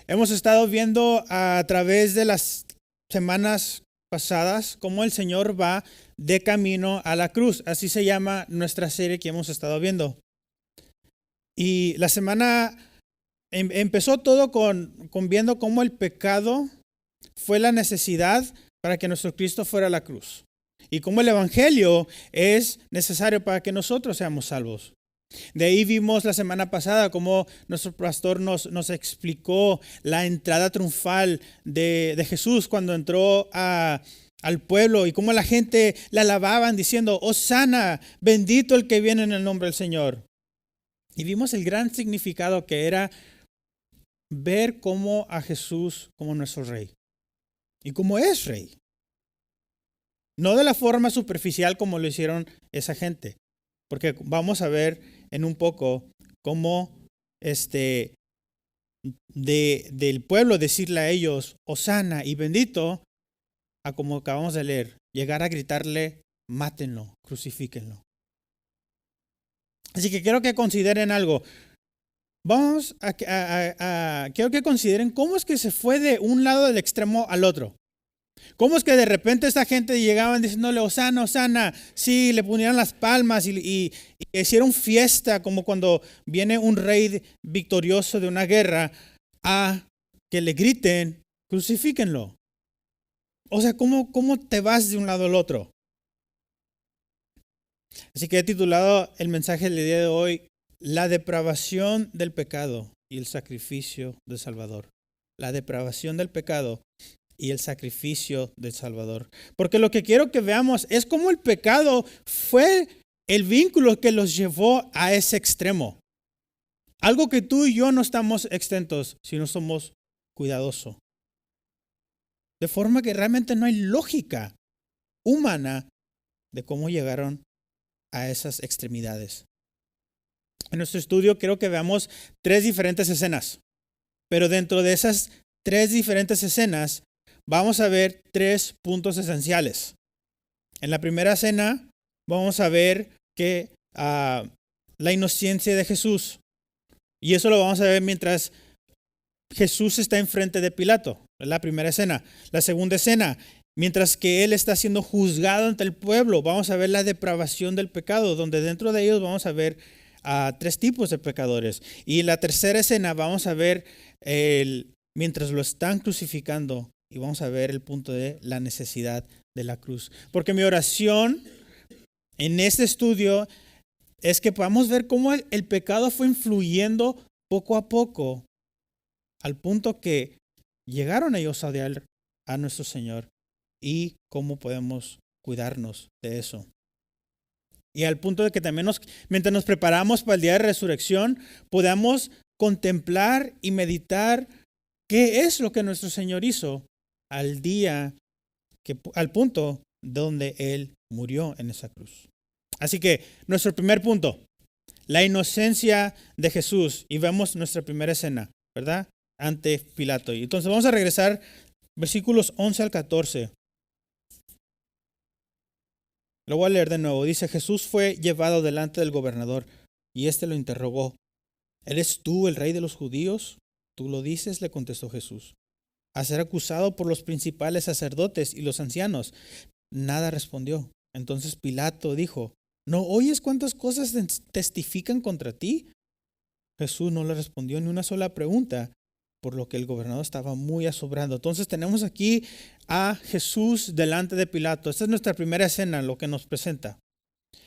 Hemos estado viendo a través de las semanas pasadas cómo el Señor va de camino a la cruz. Así se llama nuestra serie que hemos estado viendo. Y la semana empezó todo con viendo cómo el pecado fue la necesidad para que nuestro Cristo fuera a la cruz. Y cómo el Evangelio es necesario para que nosotros seamos salvos. De ahí vimos la semana pasada cómo nuestro pastor nos explicó la entrada triunfal de Jesús cuando entró al pueblo y cómo la gente le alababan diciendo, Hosana, bendito el que viene en el nombre del Señor. Y vimos el gran significado que era ver cómo a Jesús como nuestro rey y como es rey. No de la forma superficial como lo hicieron esa gente, porque vamos a ver en un poco cómo del pueblo decirle a ellos, Hosana y bendito, a como acabamos de leer, llegar a gritarle, mátenlo, crucifíquenlo. Así que quiero que consideren algo. Quiero que consideren cómo es que se fue de un lado del extremo al otro. ¿Cómo es que de repente esta gente llegaban diciéndole, Hosana, Hosana? Sí, le ponían las palmas y hicieron fiesta como cuando viene un rey victorioso de una guerra a que le griten, crucifíquenlo. O sea, ¿cómo te vas de un lado al otro? Así que he titulado el mensaje del día de hoy, La depravación del pecado y el sacrificio del Salvador. La depravación del pecado y el sacrificio del Salvador. Porque lo que quiero que veamos es cómo el pecado fue el vínculo que los llevó a ese extremo. Algo que tú y yo no estamos exentos si no somos cuidadosos. De forma que realmente no hay lógica humana de cómo llegaron a esas extremidades. En nuestro estudio quiero que veamos 3 diferentes escenas. Pero dentro de esas 3 diferentes escenas vamos a ver 3 puntos esenciales. En la primera escena vamos a ver que la inocencia de Jesús. Y eso lo vamos a ver mientras Jesús está enfrente de Pilato. Es la primera escena. La segunda escena, mientras que él está siendo juzgado ante el pueblo, vamos a ver la depravación del pecado, donde dentro de ellos vamos a ver 3 tipos de pecadores. Y en la tercera escena vamos a ver mientras lo están crucificando, y vamos a ver el punto de la necesidad de la cruz. Porque mi oración en este estudio es que podamos ver cómo el pecado fue influyendo poco a poco al punto que llegaron ellos a odiar a nuestro Señor y cómo podemos cuidarnos de eso. Y al punto de que también mientras nos preparamos para el día de resurrección, podamos contemplar y meditar qué es lo que nuestro Señor hizo al punto donde Él murió en esa cruz. Así que nuestro primer punto, la inocencia de Jesús. Y vemos nuestra primera escena, ¿verdad? Ante Pilato. Y entonces vamos a regresar versículos 11 al 14. Lo voy a leer de nuevo. Dice, Jesús fue llevado delante del gobernador y éste lo interrogó. ¿Eres tú el rey de los judíos? Tú lo dices, le contestó Jesús. A ser acusado por los principales sacerdotes y los ancianos. Nada respondió. Entonces Pilato dijo, ¿no oyes cuántas cosas testifican contra ti? Jesús no le respondió ni una sola pregunta, por lo que el gobernador estaba muy asombrado. Entonces tenemos aquí a Jesús delante de Pilato. Esta es nuestra primera escena, lo que nos presenta.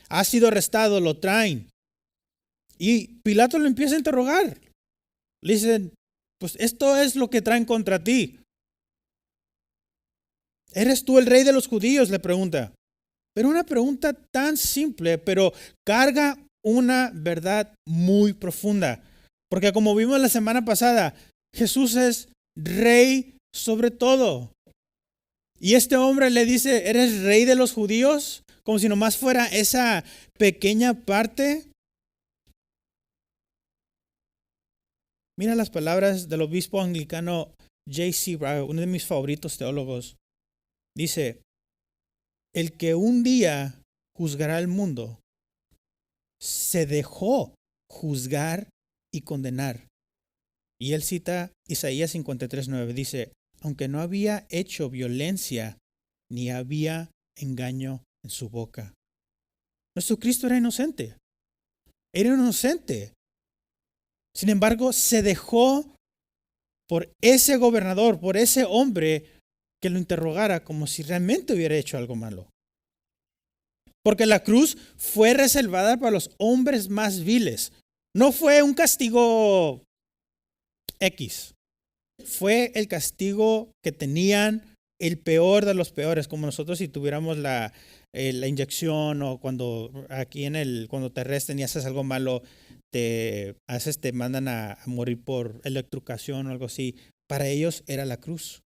Ha sido arrestado, lo traen. Y Pilato lo empieza a interrogar. Le dicen, pues esto es lo que traen contra ti. ¿Eres tú el rey de los judíos?, le pregunta. Pero una pregunta tan simple, pero carga una verdad muy profunda. Porque como vimos la semana pasada, Jesús es rey sobre todo. Y este hombre le dice, ¿eres rey de los judíos? Como si nomás fuera esa pequeña parte. Mira las palabras del obispo anglicano J.C. Ryle, uno de mis favoritos teólogos. Dice, el que un día juzgará al mundo, se dejó juzgar y condenar. Y él cita Isaías 53:9. Dice, aunque no había hecho violencia, ni había engaño en su boca. Nuestro Cristo era inocente. Era inocente. Sin embargo, se dejó por ese gobernador, por ese hombre que lo interrogara como si realmente hubiera hecho algo malo. Porque la cruz fue reservada para los hombres más viles. No fue un castigo X. Fue el castigo que tenían el peor de los peores, como nosotros si tuviéramos la inyección o cuando cuando te arrestan y haces algo malo, te mandan a morir por electrocución o algo así. Para ellos era la cruz.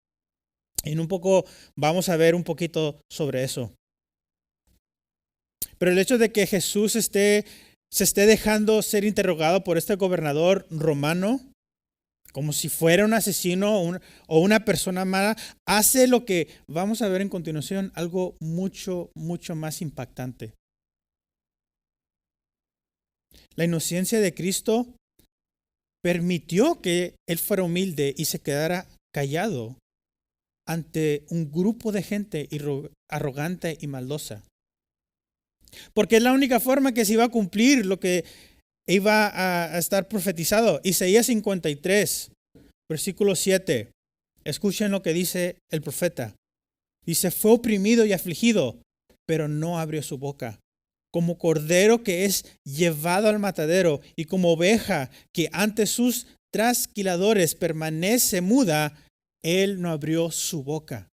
Y en un poco vamos a ver un poquito sobre eso. Pero el hecho de que Jesús se esté dejando ser interrogado por este gobernador romano, como si fuera un asesino o una persona mala, hace lo que vamos a ver en continuación, algo mucho, mucho más impactante. La inocencia de Cristo permitió que él fuera humilde y se quedara callado ante un grupo de gente arrogante y maldosa. Porque es la única forma que se iba a cumplir lo que iba a estar profetizado. Isaías 53, versículo 7. Escuchen lo que dice el profeta. Dice, fue oprimido y afligido, pero no abrió su boca. Como cordero que es llevado al matadero y como oveja que ante sus trasquiladores permanece muda, él no abrió su boca.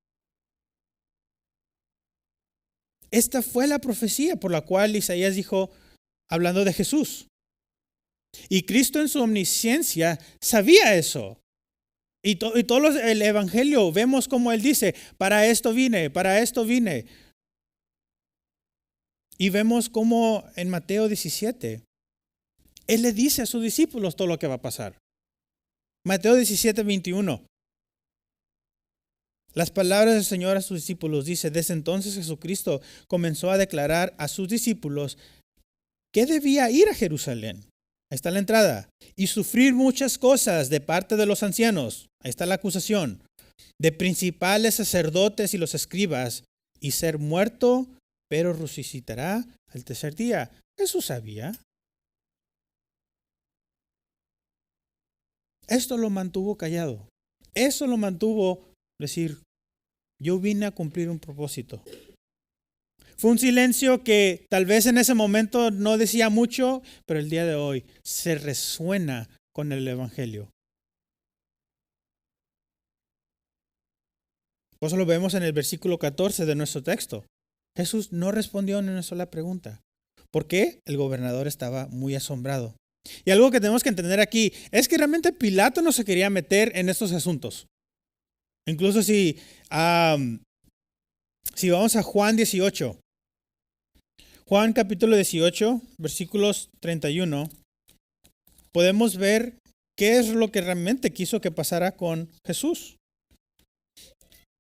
Esta fue la profecía por la cual Isaías dijo, hablando de Jesús. Y Cristo en su omnisciencia sabía eso. Y todo el evangelio vemos como él dice, para esto vine, para esto vine. Y vemos como en Mateo 17, él le dice a sus discípulos todo lo que va a pasar. Mateo 17:21. Las palabras del Señor a sus discípulos dice, desde entonces Jesucristo comenzó a declarar a sus discípulos que debía ir a Jerusalén. Ahí está la entrada. Y sufrir muchas cosas de parte de los ancianos. Ahí está la acusación. De principales sacerdotes y los escribas. Y ser muerto, pero resucitará al tercer día. Jesús sabía. Esto lo mantuvo callado. Eso lo mantuvo decir, yo vine a cumplir un propósito. Fue un silencio que tal vez en ese momento no decía mucho, pero el día de hoy se resuena con el evangelio. Por eso lo vemos en el versículo 14 de nuestro texto. Jesús no respondió ni una sola pregunta. ¿Por qué? El gobernador estaba muy asombrado. Y algo que tenemos que entender aquí es que realmente Pilato no se quería meter en estos asuntos. Incluso si vamos a Juan 18. Juan capítulo 18, versículos 31, podemos ver qué es lo que realmente quiso que pasara con Jesús.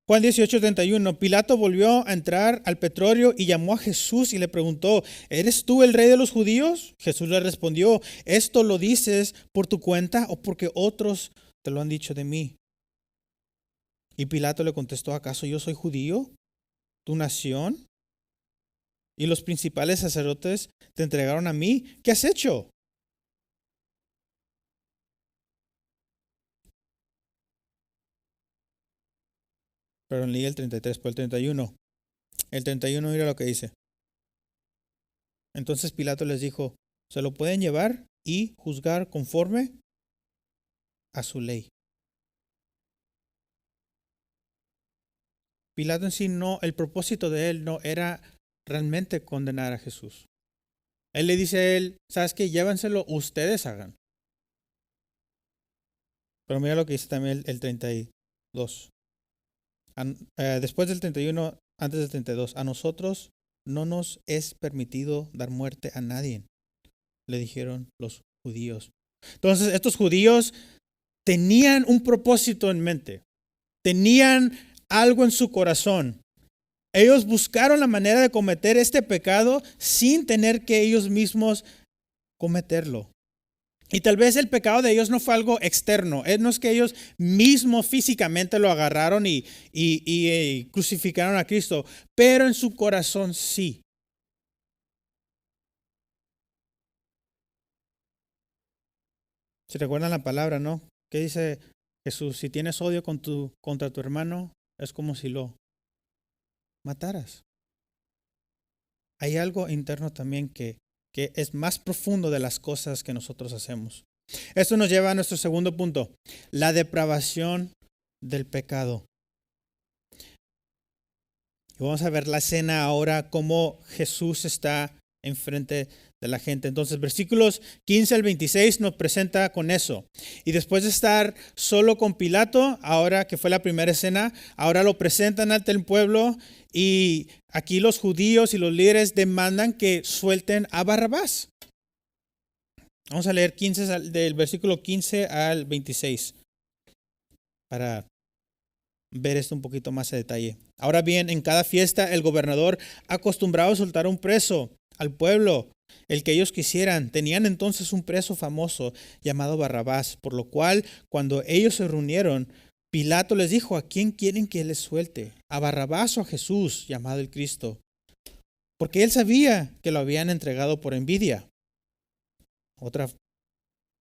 Juan 18:31, Pilato volvió a entrar al pretorio y llamó a Jesús y le preguntó, ¿eres tú el rey de los judíos? Jesús le respondió, ¿esto lo dices por tu cuenta o porque otros te lo han dicho de mí? Y Pilato le contestó, ¿acaso yo soy judío? ¿Tu nación? Y los principales sacerdotes te entregaron a mí. ¿Qué has hecho? Pero leí el 33 por el 31. El 31 mira lo que dice. Entonces Pilato les dijo, se lo pueden llevar y juzgar conforme a su ley. Pilato en sí el propósito de él no era realmente condenar a Jesús. Él le dice a él, ¿sabes qué? Llévanselo, ustedes hagan. Pero mira lo que dice también el 32. Después del 31, antes del 32, a nosotros no nos es permitido dar muerte a nadie, le dijeron los judíos. Entonces, estos judíos tenían un propósito en mente, tenían algo en su corazón. Ellos buscaron la manera de cometer este pecado sin tener que ellos mismos cometerlo. Y tal vez el pecado de ellos no fue algo externo. No es que ellos mismos físicamente lo agarraron y crucificaron a Cristo, pero en su corazón sí. Si recuerdan la palabra, ¿no? ¿Qué dice Jesús? Si tienes odio contra tu hermano, es como si lo mataras. Hay algo interno también que es más profundo de las cosas que nosotros hacemos. Esto nos lleva a nuestro segundo punto, la depravación del pecado. Y vamos a ver la escena ahora, cómo Jesús está enfrente de la gente. Entonces, versículos 15 al 26 nos presenta con eso. Y después de estar solo con Pilato, ahora que fue la primera escena, ahora lo presentan ante el pueblo y aquí los judíos y los líderes demandan que suelten a Barrabás. Vamos a leer del versículo 15 al 26 para ver esto un poquito más a detalle. Ahora bien, en cada fiesta el gobernador acostumbraba a soltar un preso al pueblo, el que ellos quisieran. Tenían entonces un preso famoso llamado Barrabás, por lo cual cuando ellos se reunieron, Pilato les dijo: ¿a quién quieren que les suelte? ¿A Barrabás o a Jesús, llamado el Cristo? Porque él sabía que lo habían entregado por envidia. Otra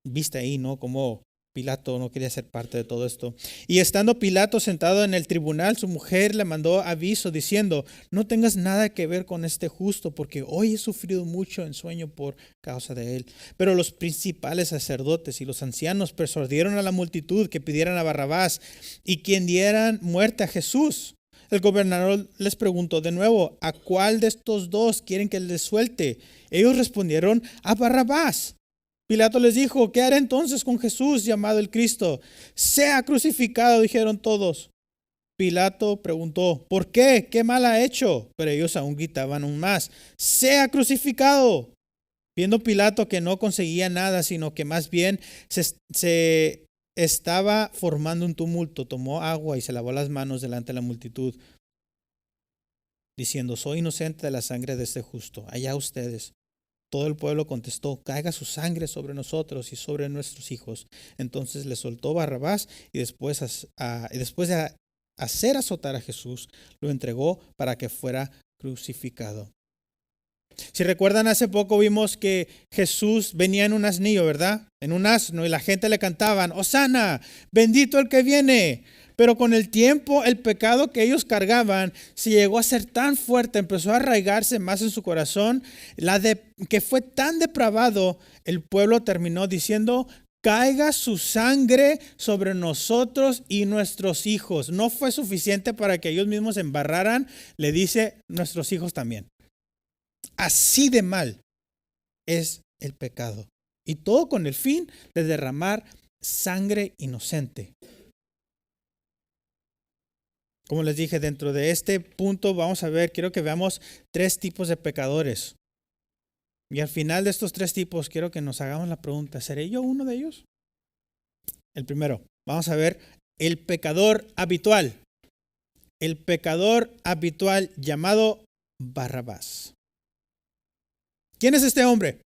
vista ahí, ¿no? Como Pilato no quería ser parte de todo esto. Y estando Pilato sentado en el tribunal, su mujer le mandó aviso diciendo: no tengas nada que ver con este justo, porque hoy he sufrido mucho en sueño por causa de él. Pero los principales sacerdotes y los ancianos persuadieron a la multitud que pidieran a Barrabás y quien dieran muerte a Jesús. El gobernador les preguntó de nuevo: ¿a cuál de estos dos quieren que les suelte? Ellos respondieron: a Barrabás. Pilato les dijo: ¿qué haré entonces con Jesús, llamado el Cristo? Sea crucificado, dijeron todos. Pilato preguntó: ¿por qué? ¿Qué mal ha hecho? Pero ellos aún gritaban aún más: sea crucificado. Viendo Pilato que no conseguía nada, sino que más bien se estaba formando un tumulto, tomó agua y se lavó las manos delante de la multitud, diciendo: soy inocente de la sangre de este justo. Allá ustedes. Todo el pueblo contestó: caiga su sangre sobre nosotros y sobre nuestros hijos. Entonces le soltó Barrabás y después de hacer azotar a Jesús, lo entregó para que fuera crucificado. Si recuerdan, hace poco vimos que Jesús venía en un asnillo, ¿verdad? En un asno, y la gente le cantaban: Hosana, bendito el que viene. Pero con el tiempo el pecado que ellos cargaban se llegó a ser tan fuerte, empezó a arraigarse más en su corazón, que fue tan depravado, el pueblo terminó diciendo: caiga su sangre sobre nosotros y nuestros hijos. No fue suficiente para que ellos mismos se embarraran, le dice: nuestros hijos también. Así de mal es el pecado. Y todo con el fin de derramar sangre inocente. Como les dije, dentro de este punto vamos a ver, quiero que veamos 3 tipos de pecadores. Y al final de estos 3 tipos quiero que nos hagamos la pregunta: ¿seré yo uno de ellos? El primero, vamos a ver el pecador habitual. El pecador habitual llamado Barrabás. ¿Quién es este hombre?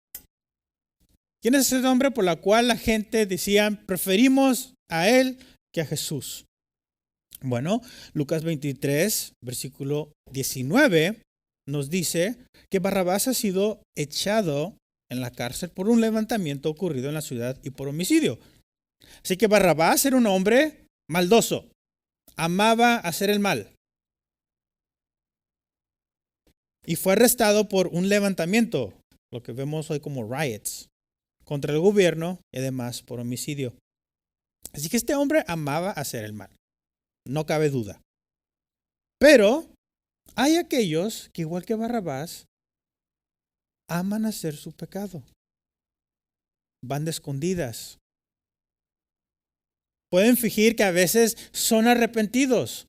¿Quién es este hombre por la cual la gente decía: preferimos a él que a Jesús? Bueno, Lucas 23, versículo 19, nos dice que Barrabás ha sido echado en la cárcel por un levantamiento ocurrido en la ciudad y por homicidio. Así que Barrabás era un hombre maldoso, amaba hacer el mal. Y fue arrestado por un levantamiento, lo que vemos hoy como riots, contra el gobierno y además por homicidio. Así que este hombre amaba hacer el mal. No cabe duda. Pero hay aquellos que, igual que Barrabás, aman hacer su pecado. Van de escondidas. Pueden fingir que a veces son arrepentidos,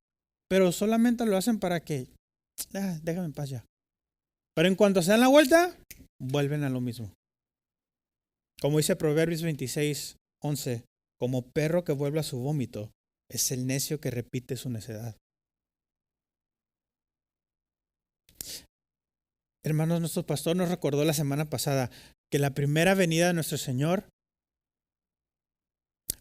pero solamente lo hacen para que, déjame en paz ya. Pero en cuanto se dan la vuelta, vuelven a lo mismo. Como dice Proverbios 26, 11, como perro que vuelve a su vómito, es el necio que repite su necedad. Hermanos, nuestro pastor nos recordó la semana pasada que la primera venida de nuestro Señor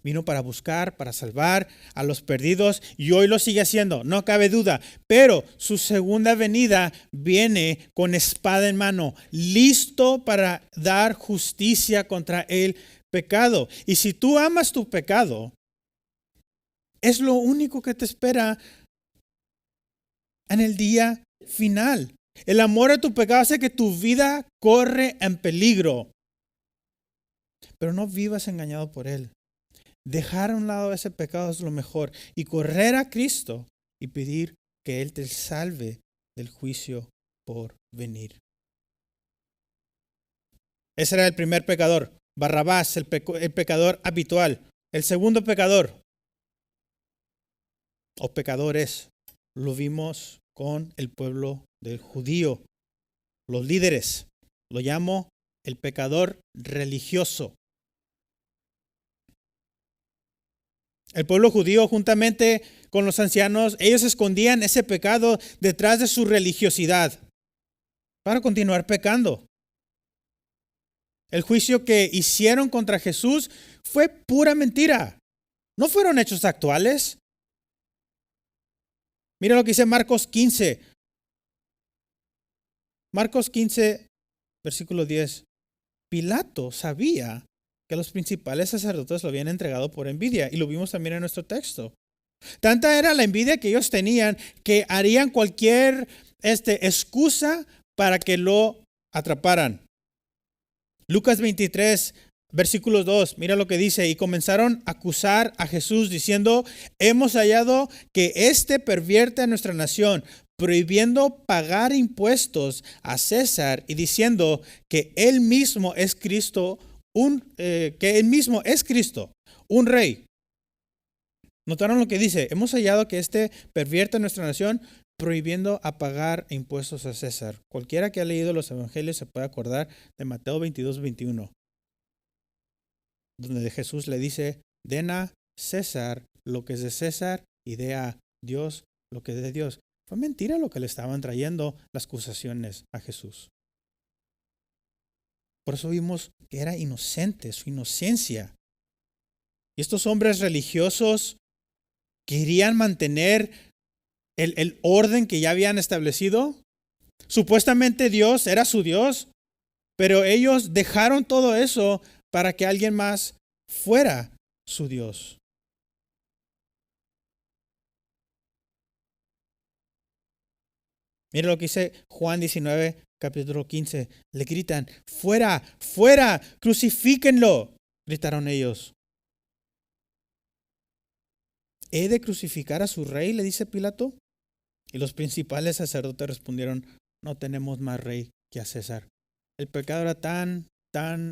Vino para buscar, para salvar a los perdidos y hoy lo sigue haciendo, no cabe duda. Pero su segunda venida viene con espada en mano, listo para dar justicia contra el pecado. Y si tú amas tu pecado, es lo único que te espera en el día final. El amor a tu pecado hace que tu vida corre en peligro. Pero no vivas engañado por él. Dejar a un lado ese pecado es lo mejor y correr a Cristo y pedir que Él te salve del juicio por venir. Ese era el primer pecador, Barrabás, el pecador habitual. El segundo pecador, o pecadores, lo vimos con el pueblo del judío. Los líderes, lo llamo el pecador religioso. El pueblo judío, juntamente con los ancianos, ellos escondían ese pecado detrás de su religiosidad para continuar pecando. El juicio que hicieron contra Jesús fue pura mentira. No fueron hechos actuales. Mira lo que dice Marcos 15. Marcos 15, versículo 10. Pilato sabía que los principales sacerdotes lo habían entregado por envidia, y lo vimos también en nuestro texto. Tanta era la envidia que ellos tenían que harían cualquier excusa para que lo atraparan. Lucas 23, versículo 2, mira lo que dice: y comenzaron a acusar a Jesús diciendo: hemos hallado que pervierte a nuestra nación, prohibiendo pagar impuestos a César y diciendo que él mismo es Cristo, un rey. ¿Notaron lo que dice? Hemos hallado que pervierte a nuestra nación, prohibiendo a pagar impuestos a César. Cualquiera que ha leído los evangelios se puede acordar de Mateo 22, 21, donde Jesús le dice: den a César lo que es de César y dé a Dios lo que es de Dios. Fue mentira lo que le estaban trayendo las acusaciones a Jesús. Por eso vimos que era inocente, su inocencia. Y estos hombres religiosos querían mantener el orden que ya habían establecido. Supuestamente Dios era su Dios, pero ellos dejaron todo eso para que alguien más fuera su Dios. Mira lo que dice Juan 19, capítulo 15. Le gritan: fuera, fuera, crucifíquenlo, gritaron ellos. ¿He de crucificar a su rey?, le dice Pilato. Y los principales sacerdotes respondieron: no tenemos más rey que a César. El pecado era tan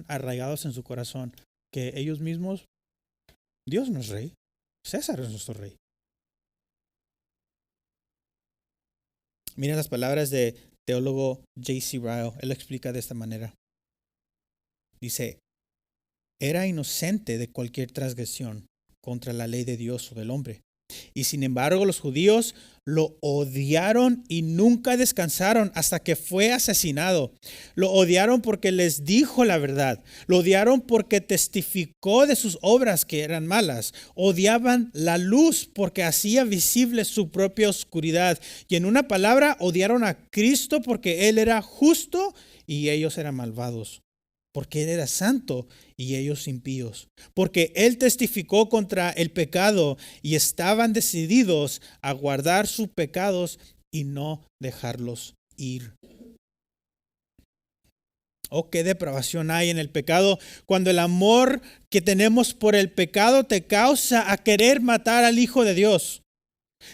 arraigados en su corazón que ellos mismos: Dios no es rey, César es nuestro rey. Miren las palabras de teólogo J.C. Ryle. Él lo explica de esta manera. Dice: era inocente de cualquier transgresión contra la ley de Dios o del hombre. Y sin embargo, los judíos lo odiaron y nunca descansaron hasta que fue asesinado. Lo odiaron porque les dijo la verdad. Lo odiaron porque testificó de sus obras que eran malas. Odiaban la luz porque hacía visible su propia oscuridad. Y en una palabra, odiaron a Cristo porque Él era justo y ellos eran malvados. Porque Él era santo y ellos impíos. Porque Él testificó contra el pecado y estaban decididos a guardar sus pecados y no dejarlos ir. Oh, qué depravación hay en el pecado cuando el amor que tenemos por el pecado te causa a querer matar al Hijo de Dios.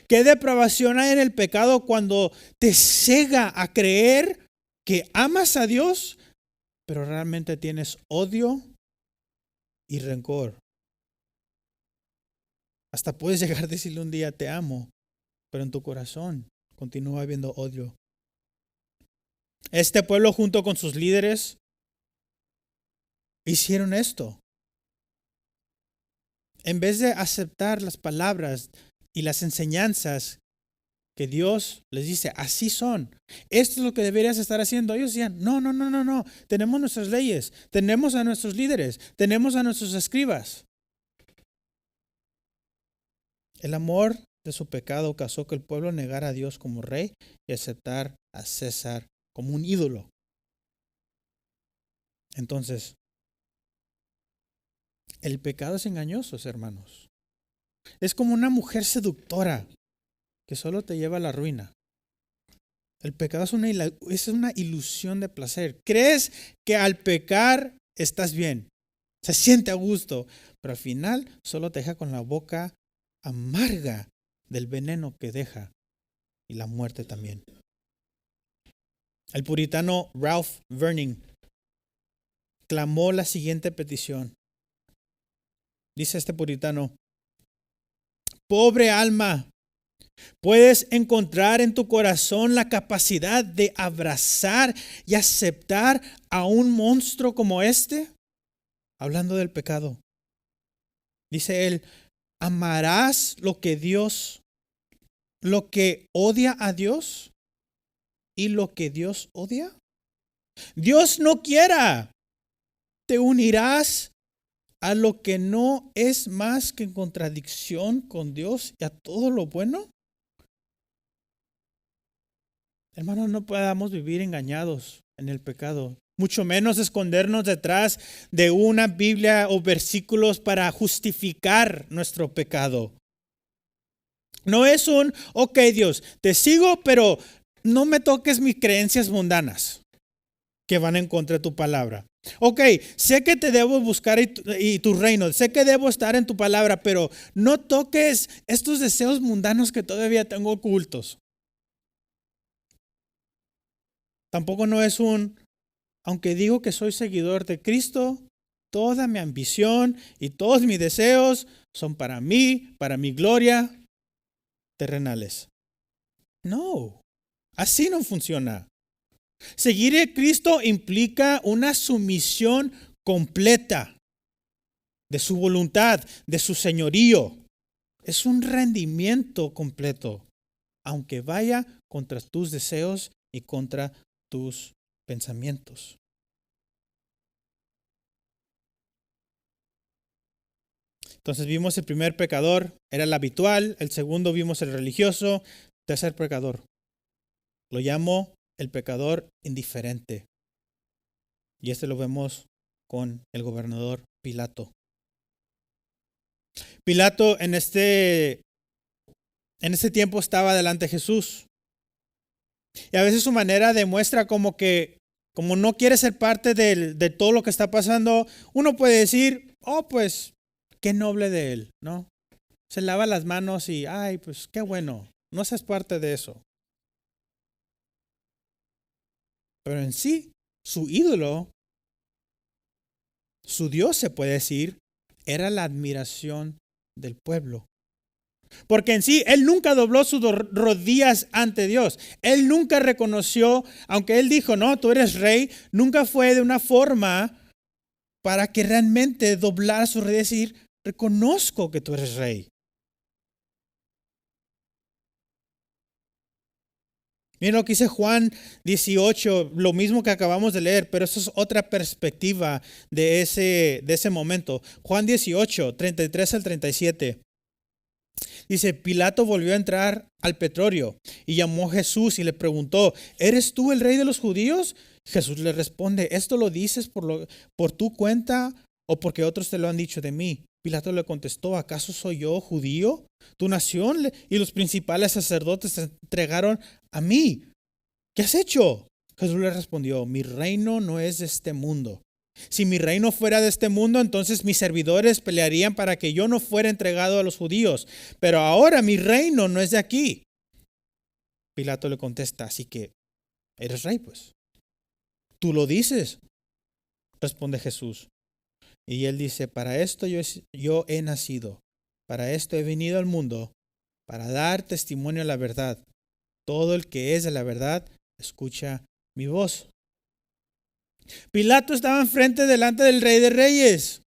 Qué depravación hay en el pecado cuando te cega a creer que amas a Dios, pero realmente tienes odio y rencor. Hasta puedes llegar a decirle un día: te amo, pero en tu corazón continúa habiendo odio. Este pueblo, junto con sus líderes, hicieron esto. En vez de aceptar las palabras y las enseñanzas que Dios les dice: así son, esto es lo que deberías estar haciendo, ellos decían: no, tenemos nuestras leyes, tenemos a nuestros líderes, tenemos a nuestros escribas. El amor de su pecado causó que el pueblo negara a Dios como rey y aceptar a César como un ídolo. Entonces, el pecado es engañoso, hermanos. Es como una mujer seductora que solo te lleva a la ruina. El pecado es una ilusión de placer. Crees que al pecar estás bien, se siente a gusto, pero al final solo te deja con la boca amarga del veneno que deja y la muerte también. El puritano Ralph Verning clamó la siguiente petición. Dice este puritano: pobre alma, ¿puedes encontrar en tu corazón la capacidad de abrazar y aceptar a un monstruo como este? Hablando del pecado. Dice él: ¿amarás lo que odia a Dios y lo que Dios odia? Dios no quiera. ¿Te unirás a lo que no es más que en contradicción con Dios y a todo lo bueno? Hermanos, no podamos vivir engañados en el pecado, mucho menos escondernos detrás de una Biblia o versículos para justificar nuestro pecado. No es ok Dios, te sigo, pero no me toques mis creencias mundanas que van en contra de tu palabra. Ok, sé que te debo buscar y tu reino, sé que debo estar en tu palabra, pero no toques estos deseos mundanos que todavía tengo ocultos. Tampoco no es aunque digo que soy seguidor de Cristo, toda mi ambición y todos mis deseos son para mí, para mi gloria, terrenales. No, así no funciona. Seguir a Cristo implica una sumisión completa de su voluntad, de su señorío. Es un rendimiento completo, aunque vaya contra tus deseos y contra tus pensamientos. Entonces vimos el primer pecador, era el habitual. El segundo vimos el religioso. Tercer pecador, lo llamo el pecador indiferente. Y este lo vemos con el gobernador Pilato. Pilato en este tiempo estaba delante de Jesús. Y a veces su manera demuestra como no quiere ser parte de todo lo que está pasando. Uno puede decir, pues, qué noble de él, ¿no? Se lava las manos y, pues, qué bueno. No seas parte de eso. Pero en sí, su ídolo, su Dios se puede decir, era la admiración del pueblo. Porque en sí, él nunca dobló sus rodillas ante Dios. Él nunca reconoció, aunque él dijo, no, tú eres rey, nunca fue de una forma para que realmente doblara sus rodillas y decir, reconozco que tú eres rey. Miren lo que dice Juan 18, lo mismo que acabamos de leer, pero eso es otra perspectiva de ese momento. Juan 18, 33 al 37. Dice, Pilato volvió a entrar al pretorio y llamó a Jesús y le preguntó, ¿eres tú el rey de los judíos? Jesús le responde, ¿esto lo dices por tu cuenta o porque otros te lo han dicho de mí? Pilato le contestó, ¿acaso soy yo judío? Tu nación y los principales sacerdotes te entregaron a mí. ¿Qué has hecho? Jesús le respondió, mi reino no es de este mundo. Si mi reino fuera de este mundo, entonces mis servidores pelearían para que yo no fuera entregado a los judíos. Pero ahora mi reino no es de aquí. Pilato le contesta, así que eres rey, pues. Tú lo dices, responde Jesús. Y él dice, para esto yo he nacido, para esto he venido al mundo, para dar testimonio a la verdad. Todo el que es de la verdad, escucha mi voz. Pilato estaba enfrente delante del Rey de Reyes.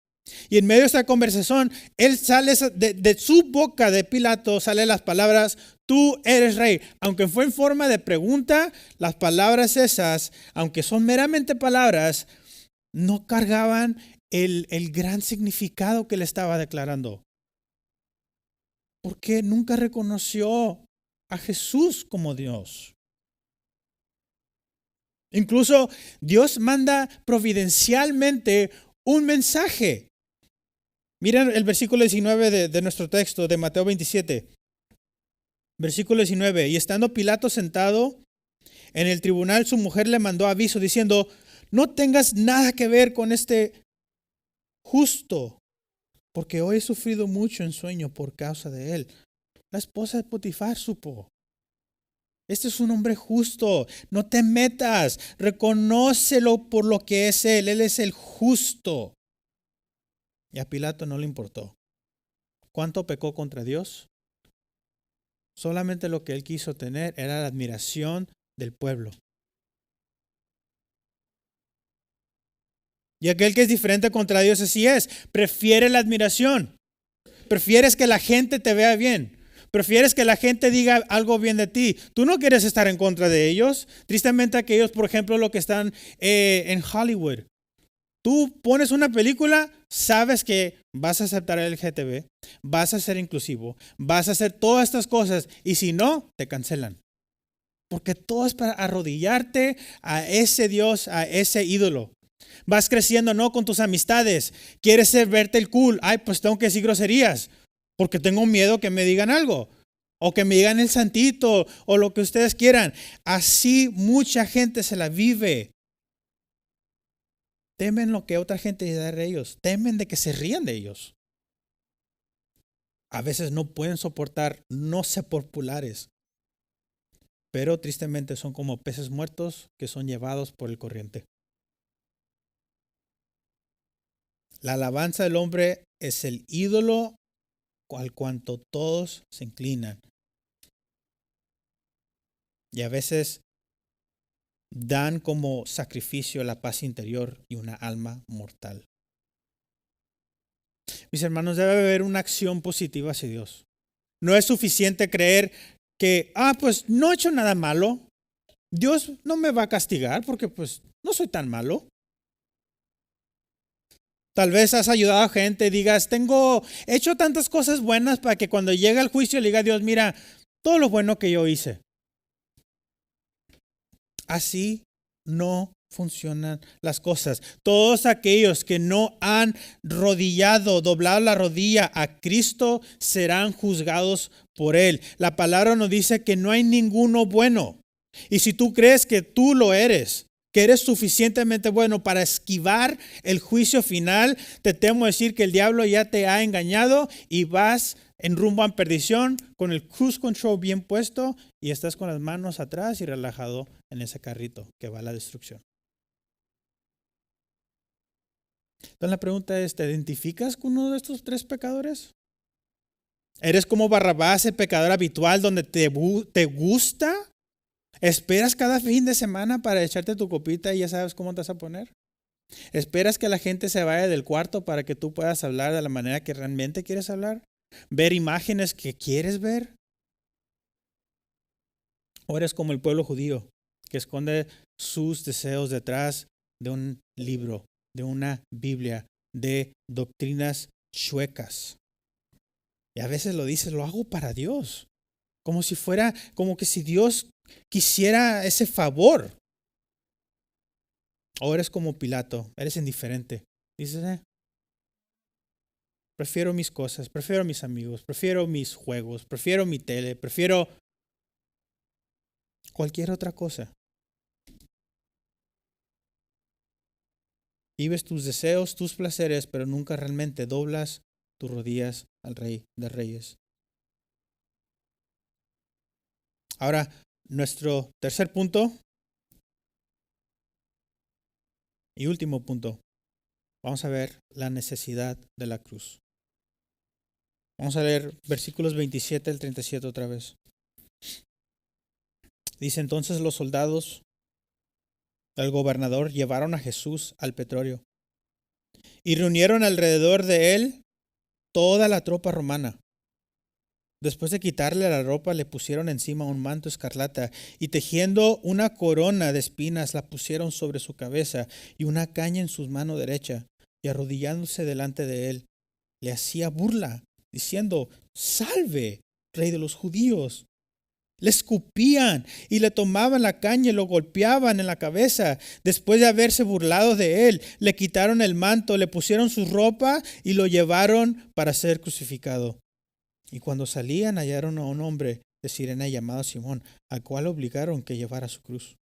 Y en medio de esta conversación, él sale de su boca de Pilato, salen las palabras, tú eres rey. Aunque fue en forma de pregunta, las palabras esas, aunque son meramente palabras, no cargaban el gran significado que le estaba declarando. porque nunca reconoció a Jesús como Dios. Incluso Dios manda providencialmente un mensaje. Miren el versículo 19 de nuestro texto de Mateo 27. Versículo 19. Y estando Pilato sentado en el tribunal, su mujer le mandó aviso diciendo: no tengas nada que ver con este justo, porque hoy he sufrido mucho en sueño por causa de él. La esposa de Potifar supo. Este es un hombre justo. No te metas. Reconócelo por lo que es él. Él es el justo. Y a Pilato no le importó. ¿Cuánto pecó contra Dios? Solamente lo que él quiso tener era la admiración del pueblo. Y aquel que es diferente contra Dios así es. Prefiere la admiración. Prefieres que la gente te vea bien. Prefieres que la gente diga algo bien de ti. Tú no quieres estar en contra de ellos. Tristemente aquellos, por ejemplo, los que están en Hollywood. Tú pones una película, sabes que vas a aceptar el LGTB, vas a ser inclusivo, vas a hacer todas estas cosas y si no, te cancelan. Porque todo es para arrodillarte a ese Dios, a ese ídolo. Vas creciendo, ¿no? Con tus amistades. Quieres verte el cool. Ay, pues tengo que decir groserías. Porque tengo miedo que me digan algo. O que me digan el santito. O lo que ustedes quieran. Así mucha gente se la vive. Temen lo que otra gente diga de ellos. Temen de que se rían de ellos. A veces no pueden soportar no ser populares. Pero tristemente son como peces muertos que son llevados por el corriente. La alabanza del hombre es el ídolo al cuanto todos se inclinan. Y a veces dan como sacrificio la paz interior y una alma mortal. Mis hermanos, debe haber una acción positiva hacia Dios. No es suficiente creer que, pues no he hecho nada malo. Dios no me va a castigar porque pues no soy tan malo. Tal vez has ayudado a gente y digas, he hecho tantas cosas buenas para que cuando llegue el juicio le diga a Dios, mira, todo lo bueno que yo hice. Así no funcionan las cosas. Todos aquellos que no han doblado la rodilla a Cristo, serán juzgados por Él. La palabra nos dice que no hay ninguno bueno. Y si tú crees que tú lo eres, que eres suficientemente bueno para esquivar el juicio final, te temo decir que el diablo ya te ha engañado y vas en rumbo a perdición con el cruise control bien puesto y estás con las manos atrás y relajado en ese carrito que va a la destrucción. Entonces la pregunta es, ¿te identificas con uno de estos tres pecadores? ¿Eres como Barrabás, el pecador habitual donde te gusta? ¿Esperas cada fin de semana para echarte tu copita y ya sabes cómo te vas a poner? ¿Esperas que la gente se vaya del cuarto para que tú puedas hablar de la manera que realmente quieres hablar? ¿Ver imágenes que quieres ver? ¿O eres como el pueblo judío que esconde sus deseos detrás de un libro, de una Biblia, de doctrinas chuecas? Y a veces lo dices, lo hago para Dios. Como que si Dios quisiera ese favor. O eres como Pilato, eres indiferente. Dices, prefiero mis cosas, prefiero mis amigos, prefiero mis juegos, prefiero mi tele, prefiero cualquier otra cosa. Vives tus deseos, tus placeres, pero nunca realmente doblas tus rodillas al Rey de Reyes. Ahora, nuestro tercer punto y último punto. Vamos a ver la necesidad de la cruz. Vamos a leer versículos 27 al 37 otra vez. Dice, entonces los soldados del gobernador llevaron a Jesús al Pretorio y reunieron alrededor de él toda la tropa romana. Después de quitarle la ropa, le pusieron encima un manto escarlata y tejiendo una corona de espinas la pusieron sobre su cabeza y una caña en su mano derecha, y arrodillándose delante de él, le hacía burla diciendo: salve, Rey de los judíos. Le escupían y le tomaban la caña y lo golpeaban en la cabeza. Después de haberse burlado de él, le quitaron el manto, le pusieron su ropa y lo llevaron para ser crucificado. Y cuando salían hallaron a un hombre de Cirene llamado Simón, al cual obligaron que llevara su cruz.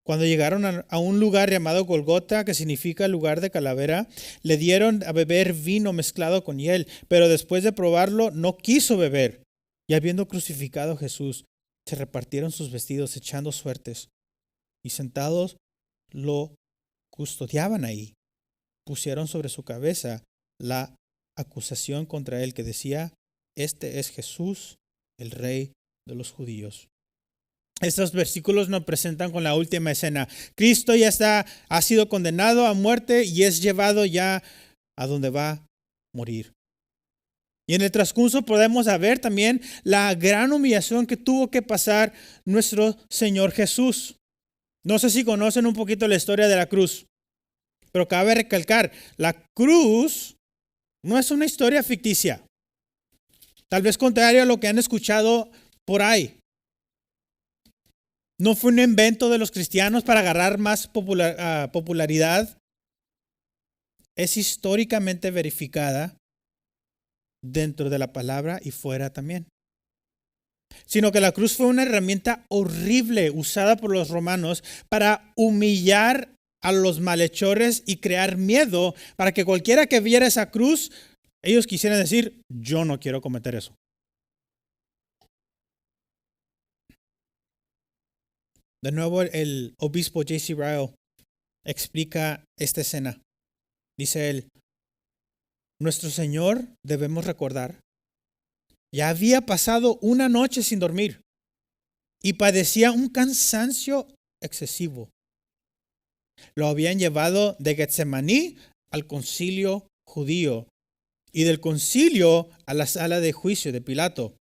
Cuando llegaron a un lugar llamado Golgota, que significa lugar de calavera, le dieron a beber vino mezclado con hiel, pero después de probarlo no quiso beber. Y habiendo crucificado a Jesús, se repartieron sus vestidos echando suertes, y sentados lo custodiaban ahí. Pusieron sobre su cabeza la acusación contra él que decía: este es Jesús, el Rey de los judíos. Estos versículos nos presentan con la última escena. Cristo ya ha sido condenado a muerte y es llevado ya a donde va a morir. Y en el transcurso podemos ver también la gran humillación que tuvo que pasar nuestro Señor Jesús. No sé si conocen un poquito la historia de la cruz, pero cabe recalcar, la cruz no es una historia ficticia. Tal vez contrario a lo que han escuchado por ahí. No fue un invento de los cristianos para agarrar más popularidad. Es históricamente verificada dentro de la palabra y fuera también. Sino que la cruz fue una herramienta horrible usada por los romanos para humillar a los malhechores y crear miedo para que cualquiera que viera esa cruz, ellos quisieran decir: yo no quiero cometer eso. De nuevo, el obispo J.C. Ryle explica esta escena. Dice él: nuestro Señor, debemos recordar, ya había pasado una noche sin dormir y padecía un cansancio excesivo. Lo habían llevado de Getsemaní al concilio judío y del concilio a la sala de juicio de Pilato.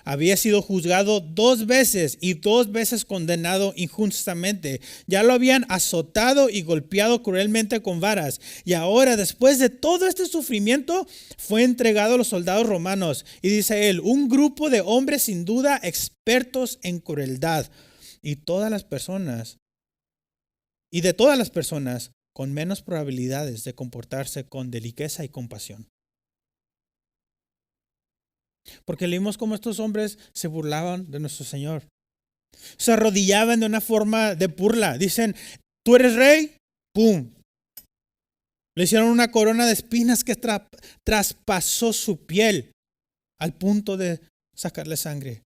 Había sido juzgado 2 veces y 2 veces condenado injustamente. Ya lo habían azotado y golpeado cruelmente con varas. Y ahora, después de todo este sufrimiento, fue entregado a los soldados romanos. Y dice él: un grupo de hombres sin duda expertos en crueldad. Y de todas las personas con menos probabilidades de comportarse con delicadeza y compasión. Porque leímos cómo estos hombres se burlaban de nuestro Señor. Se arrodillaban de una forma de burla. Dicen: ¿tú eres rey? ¡Pum! Le hicieron una corona de espinas que traspasó su piel al punto de sacarle sangre.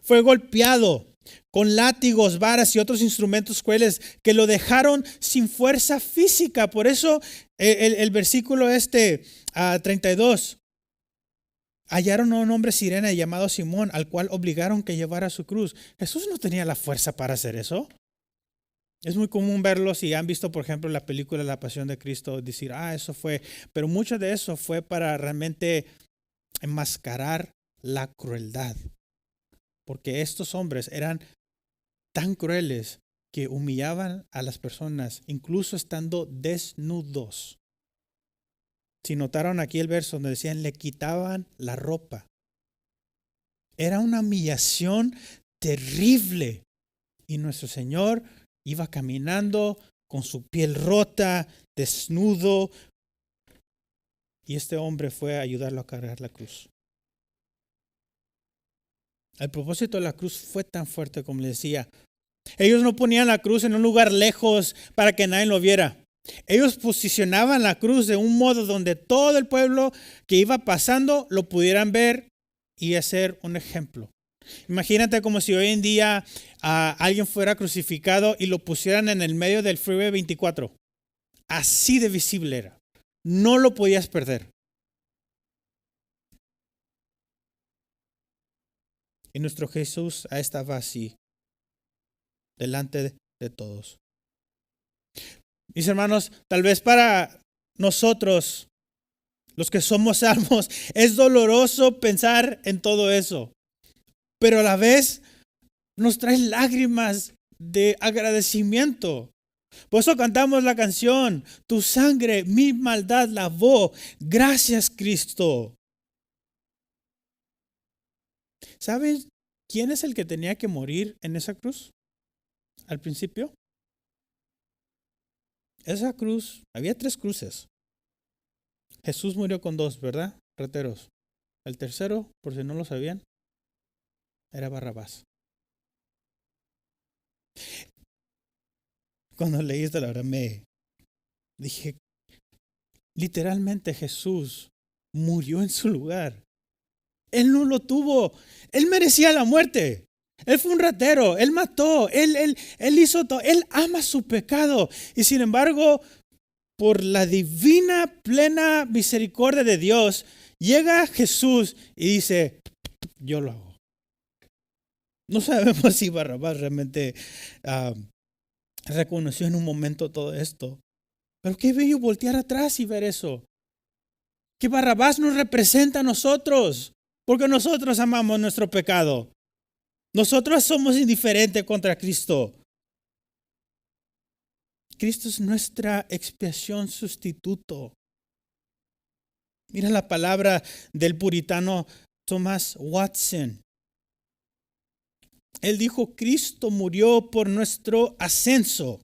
Fue golpeado con látigos, varas y otros instrumentos crueles que lo dejaron sin fuerza física. Por eso el versículo 32. Hallaron a un hombre sirena llamado Simón, al cual obligaron que llevara su cruz. Jesús no tenía la fuerza para hacer eso. Es muy común verlo, si han visto, por ejemplo, la película La Pasión de Cristo, decir: eso fue. Pero mucho de eso fue para realmente enmascarar la crueldad. Porque estos hombres eran tan crueles que humillaban a las personas, incluso estando desnudos. Si notaron aquí el verso donde decían: le quitaban la ropa. Era una humillación terrible. Y nuestro Señor iba caminando con su piel rota, desnudo. Y este hombre fue a ayudarlo a cargar la cruz. El propósito de la cruz fue tan fuerte, como les decía. Ellos no ponían la cruz en un lugar lejos para que nadie lo viera. Ellos posicionaban la cruz de un modo donde todo el pueblo que iba pasando lo pudieran ver y hacer un ejemplo. Imagínate como si hoy en día alguien fuera crucificado y lo pusieran en el medio del Freeway 24. Así de visible era. No lo podías perder. Y nuestro Jesús estaba así, delante de todos. Mis hermanos, tal vez para nosotros, los que somos salvos, es doloroso pensar en todo eso. Pero a la vez nos trae lágrimas de agradecimiento. Por eso cantamos la canción: tu sangre mi maldad lavó. Gracias, Cristo. ¿Sabes quién es el que tenía que morir en esa cruz? Al principio. Esa cruz, había 3 cruces. Jesús murió con 2, ¿verdad? Rateros. El tercero, por si no lo sabían, era Barrabás. Cuando leí esta, la verdad me dije, literalmente Jesús murió en su lugar. Él no lo tuvo. Él merecía la muerte. Él fue un ratero. Él mató. Él hizo todo. Él ama su pecado. Y sin embargo, por la divina, plena misericordia de Dios, llega Jesús y dice, yo lo hago. No sabemos si Barrabás realmente reconoció en un momento todo esto. Pero qué bello voltear atrás y ver eso. Que Barrabás nos representa a nosotros. Porque nosotros amamos nuestro pecado. Nosotros somos indiferentes contra Cristo. Cristo es nuestra expiación sustituto. Mira la palabra del puritano Thomas Watson. Él dijo, Cristo murió por nuestro ascenso.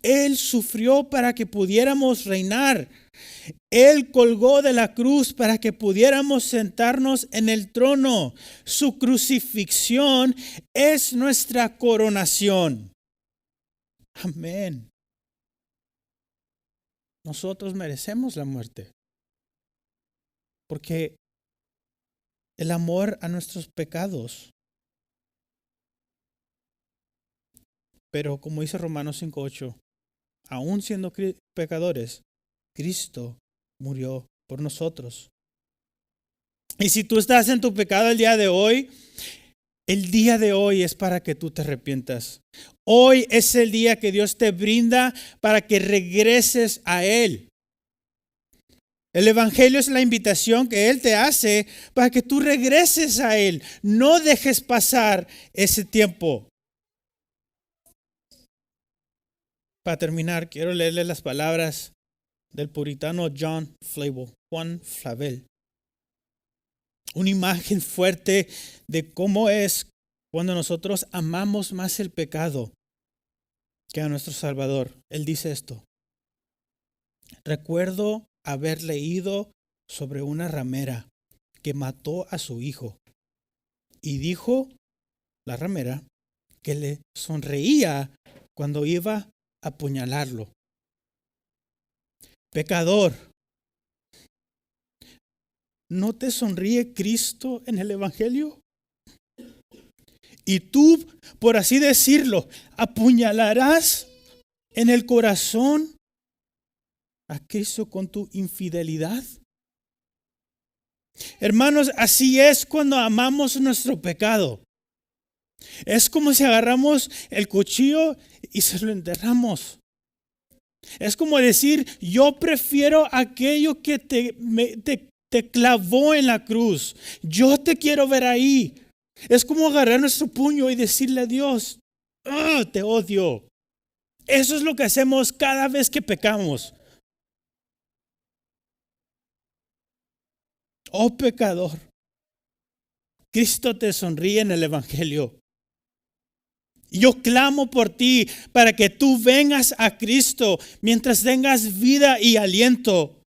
Él sufrió para que pudiéramos reinar. Él colgó de la cruz para que pudiéramos sentarnos en el trono. Su crucifixión es nuestra coronación. Amén. Nosotros merecemos la muerte. Porque el amor a nuestros pecados. Pero como dice Romanos 5:8, aún siendo pecadores, Cristo murió por nosotros. Y si tú estás en tu pecado el día de hoy es para que tú te arrepientas. Hoy es el día que Dios te brinda para que regreses a Él. El Evangelio es la invitación que Él te hace para que tú regreses a Él. No dejes pasar ese tiempo. Para terminar, quiero leerle las palabras del puritano Juan Flavel. Una imagen fuerte de cómo es cuando nosotros amamos más el pecado que a nuestro Salvador. Él dice esto. Recuerdo haber leído sobre una ramera que mató a su hijo y dijo la ramera que le sonreía cuando iba a apuñalarlo. Pecador, ¿no te sonríe Cristo en el Evangelio? Y tú, por así decirlo, apuñalarás en el corazón a Cristo con tu infidelidad. Hermanos, así es cuando amamos nuestro pecado. Es como si agarramos el cuchillo y se lo enterramos. Es como decir, yo prefiero aquello que te clavó en la cruz. Yo te quiero ver ahí. Es como agarrar nuestro puño y decirle a Dios, te odio. Eso es lo que hacemos cada vez que pecamos. Oh pecador, Cristo te sonríe en el Evangelio. Yo clamo por ti para que tú vengas a Cristo mientras tengas vida y aliento.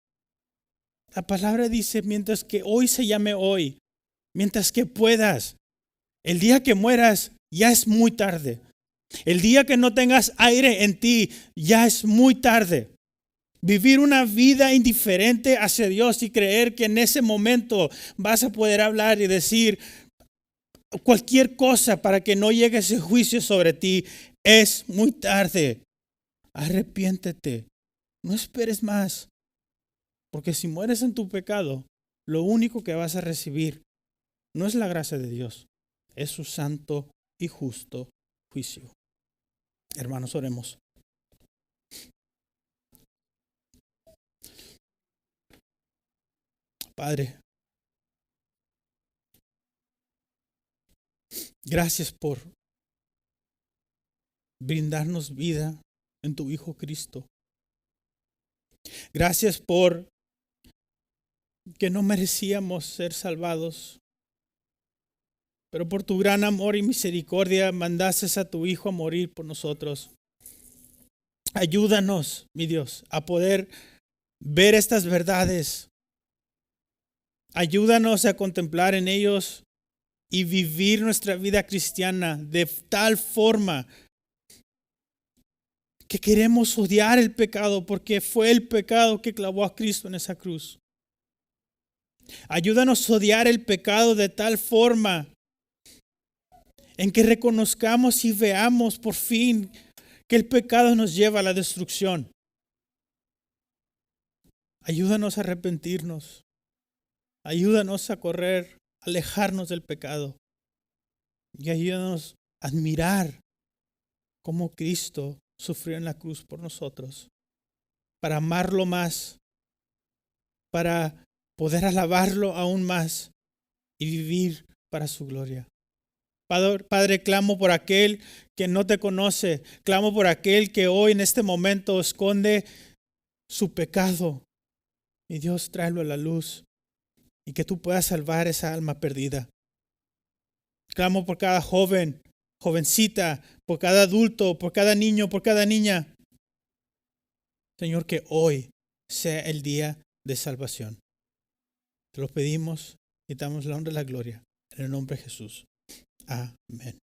La palabra dice, mientras que hoy se llame hoy, mientras que puedas. El día que mueras ya es muy tarde. El día que no tengas aire en ti ya es muy tarde. Vivir una vida indiferente hacia Dios y creer que en ese momento vas a poder hablar y decir cualquier cosa para que no llegue ese juicio sobre ti, es muy tarde. Arrepiéntete. No esperes más. Porque si mueres en tu pecado, lo único que vas a recibir no es la gracia de Dios, es su santo y justo juicio. Hermanos, oremos. Padre, gracias por brindarnos vida en tu Hijo Cristo. Gracias por que no merecíamos ser salvados, pero por tu gran amor y misericordia mandaste a tu Hijo a morir por nosotros. Ayúdanos, mi Dios, a poder ver estas verdades. Ayúdanos a contemplar en ellos y vivir nuestra vida cristiana de tal forma que queremos odiar el pecado porque fue el pecado que clavó a Cristo en esa cruz. Ayúdanos a odiar el pecado de tal forma en que reconozcamos y veamos por fin que el pecado nos lleva a la destrucción. Ayúdanos a arrepentirnos. Ayúdanos a correr, a alejarnos del pecado. Y ayúdanos a admirar cómo Cristo sufrió en la cruz por nosotros, para amarlo más, para poder alabarlo aún más y vivir para su gloria. Padre, clamo por aquel que no te conoce, clamo por aquel que hoy en este momento esconde su pecado. Mi Dios, tráelo a la luz y que tú puedas salvar esa alma perdida. Clamo por cada joven, jovencita, por cada adulto, por cada niño, por cada niña. Señor, que hoy sea el día de salvación. Te lo pedimos y te damos la honra y la gloria. En el nombre de Jesús. Amén.